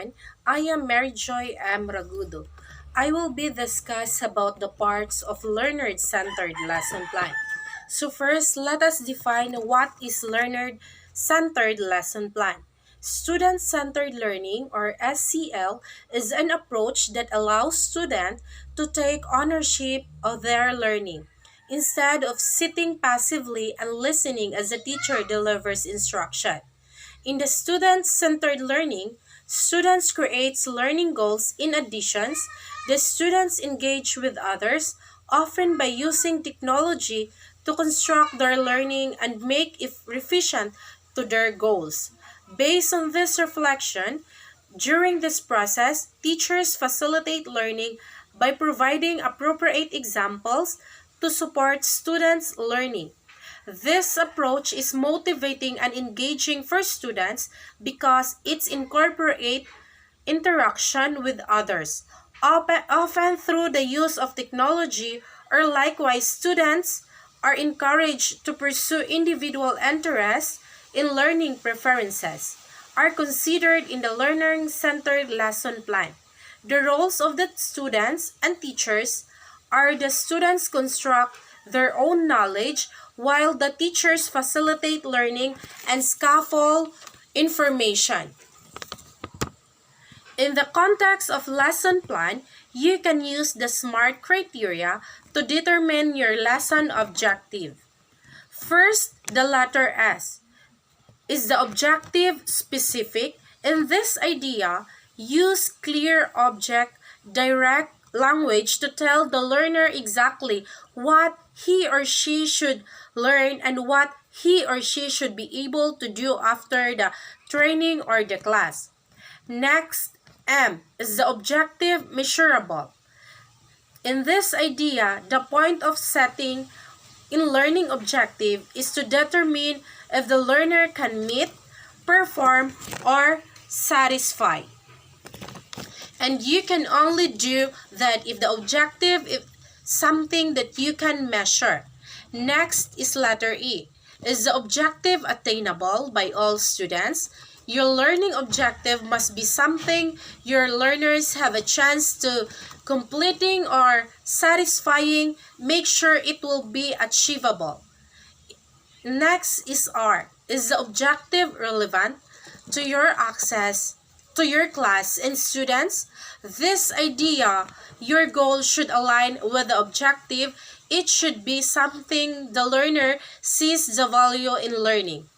everyone. I am Mary Joy M. Ragudo. I will be discuss about the parts of learner-centered lesson plan. So first, let us define what is learner-centered lesson plan. Student-centered learning, or SCL, is an approach that allows students to take ownership of their learning. Instead of sitting passively and listening as a teacher delivers instruction. In the student-centered learning, students create learning goals. In addition, the students engage with others, often by using technology to construct their learning and make it efficient to their goals. Based on this reflection, during this process, teachers facilitate learning by providing appropriate examples to support students' learning. This approach is motivating and engaging for students because it incorporates interaction with others, often through the use of technology, or likewise students are encouraged to pursue individual interests in learning preferences are considered in the learner-centered lesson plan. The roles of the students and teachers are the students construct their own knowledge while the teachers facilitate learning and scaffold information. In the context of lesson plan, you can use the SMART criteria to determine your lesson objective. First, the letter S. Is the objective specific? In this idea, use clear object, direct language to tell the learner exactly what he or she should learn and what he or she should be able to do after the training or the class. Next, M is the objective measurable. In this idea, the point of setting in learning objective is to determine if the learner can meet, perform, or satisfy. And you can only do that if the objective is something that you can measure. Next is letter E. Is the objective attainable by all students? Your learning objective must be something your learners have a chance to completing or satisfying. Make sure it will be achievable. Next is R. Is the objective relevant to your access to your class and students? This idea, your goal should align with the objective. It should be something the learner sees the value in learning.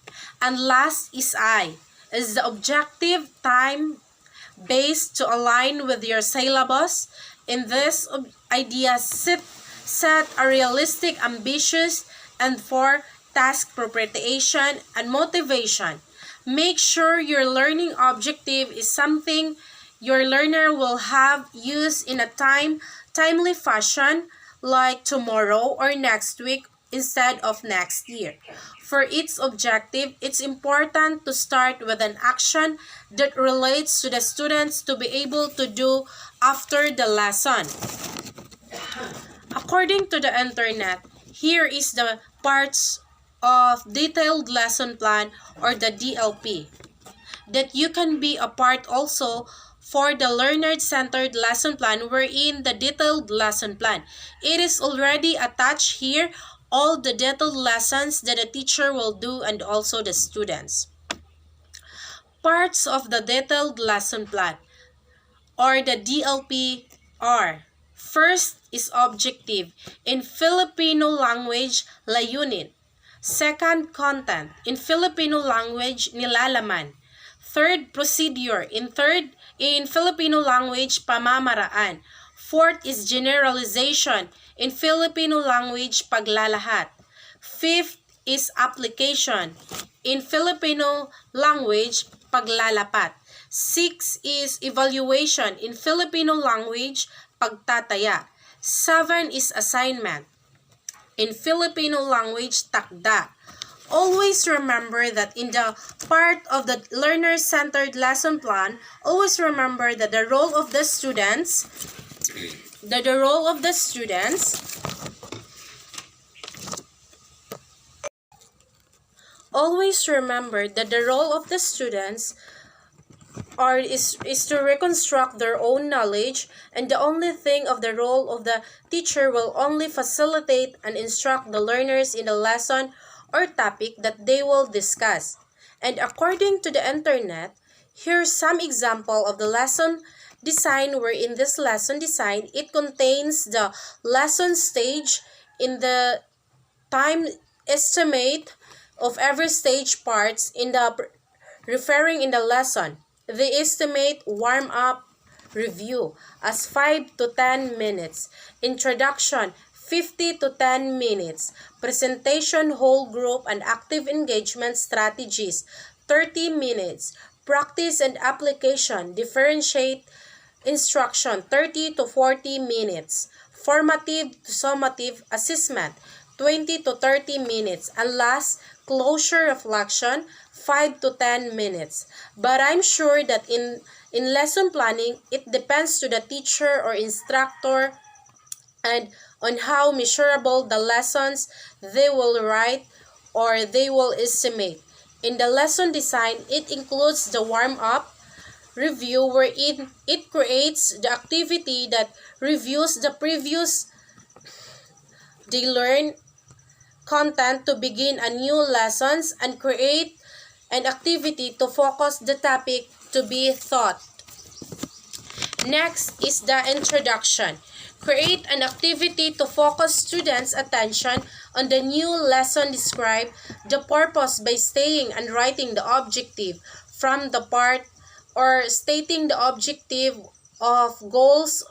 And last is I. Is the objective time-based to align with your syllabus? In this idea, set a realistic, ambitious, and for task preparation and motivation. Make sure your learning objective is something your learner will have used in a timely fashion, like tomorrow or next week instead of next year. For its objective, it's important to start with an action that relates to the students to be able to do after the lesson. According to the internet, here is the parts of detailed lesson plan, or the DLP, that you can be a part also for the learner-centered lesson plan, wherein the detailed lesson plan. It is already attached here, all the detailed lessons that a teacher will do and also the students. Parts of the detailed lesson plan, or the DLP, are: first is objective, in Filipino language, layunin. Second, content, in Filipino language, nilalaman. Third, procedure, in Filipino language, pamamaraan. Fourth is generalization, in Filipino language, paglalahat. Fifth is application, in Filipino language, paglalapat. Sixth is evaluation, in Filipino language, pagtataya. 7 is assignment, in Filipino language, takda. Always remember that in the part of the learner-centered lesson plan, always remember that the role of the students, always remember that the role of the students or is to reconstruct their own knowledge, and the only thing of the role of the teacher will only facilitate and instruct the learners in the lesson or topic that they will discuss. And according to the internet, here's some example of the lesson design, where in this lesson design, it contains the lesson stage in the time estimate of every stage parts in the referring in the lesson. They estimate warm-up review as 5 to 10 minutes, introduction 50 to 10 minutes, presentation, whole group and active engagement strategies 30 minutes, practice and application, differentiate instruction 30 to 40 minutes, formative to summative assessment 20 to 30 minutes, and last, closure reflection 5 to 10 minutes. But I'm sure that in lesson planning, it depends to the teacher or instructor and on how measurable the lessons they will write or they will estimate. In the lesson design, it includes the warm-up review, wherein it creates the activity that reviews the previous they learn content to begin a new lessons, and create an activity to focus the topic to be taught. Next is the introduction. Create an activity to focus students' attention on the new lesson. Describe the purpose by saying and writing the objective from the part, or stating the objective of goals.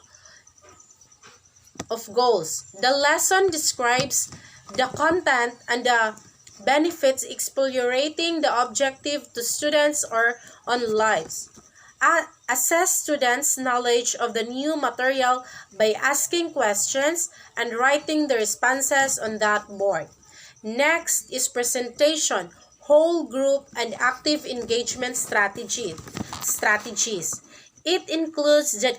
The lesson describes the content and the benefits, exploring the objective to students or on lives. Assess students' knowledge of the new material by asking questions and writing the responses on that board. Next is presentation, whole group and active engagement strategies. It includes the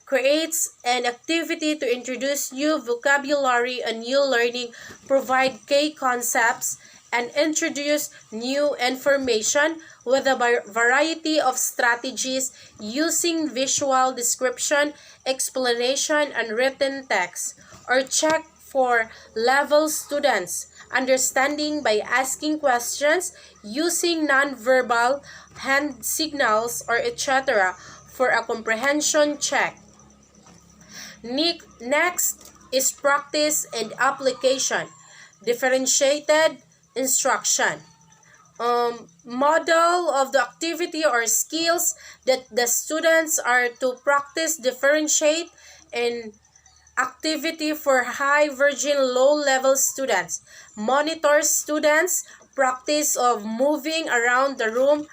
creates an activity to introduce new vocabulary and new learning, provide key concepts, and introduce new information with a variety of strategies using visual description, explanation, and written text, or check for level students' understanding by asking questions using nonverbal hand signals or etc. for a comprehension check. Next is practice and application. Differentiated instruction. Model of the activity or skills that the students are to practice differentiate and activity for high virgin low-level students. Monitor students' practice of moving around the room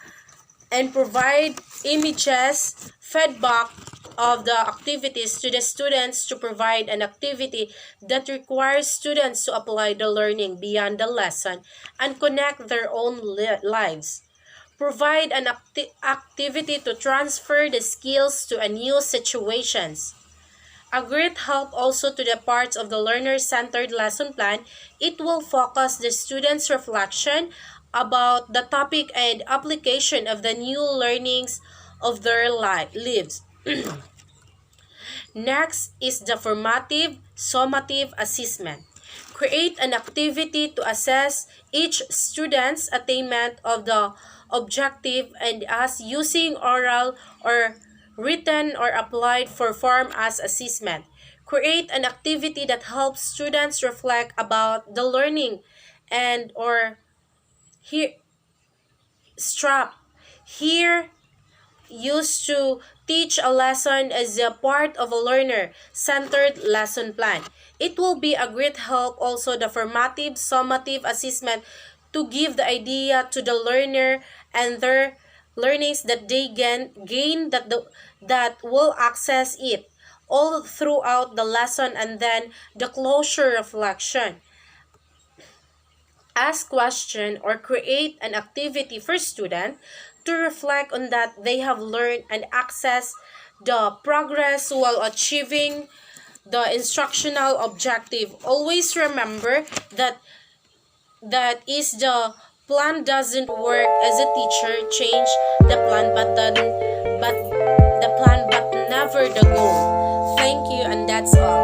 and provide images, feedback of the activities to the students to provide an activity that requires students to apply the learning beyond the lesson and connect their own lives. Provide an activity to transfer the skills to a new situations. A great help also to the parts of the learner-centered lesson plan, it will focus the students' reflection about the topic and application of the new learnings of their lives. Next is the formative summative assessment. Create an activity to assess each student's attainment of the objective and as using oral or written or applied for form as assessment. Create an activity that helps students reflect about the learning and or here strap here used to teach a lesson as a part of a learner-centered lesson plan. It will be a great help also the formative summative assessment to give the idea to the learner and their learnings that they gain that will access it all throughout the lesson, and then the closure reflection. Ask question or create an activity for student to reflect on that they have learned and access the progress while achieving the instructional objective. Always remember that is the plan doesn't work as a teacher change the plan, but then discover the goal. Thank you, and that's all.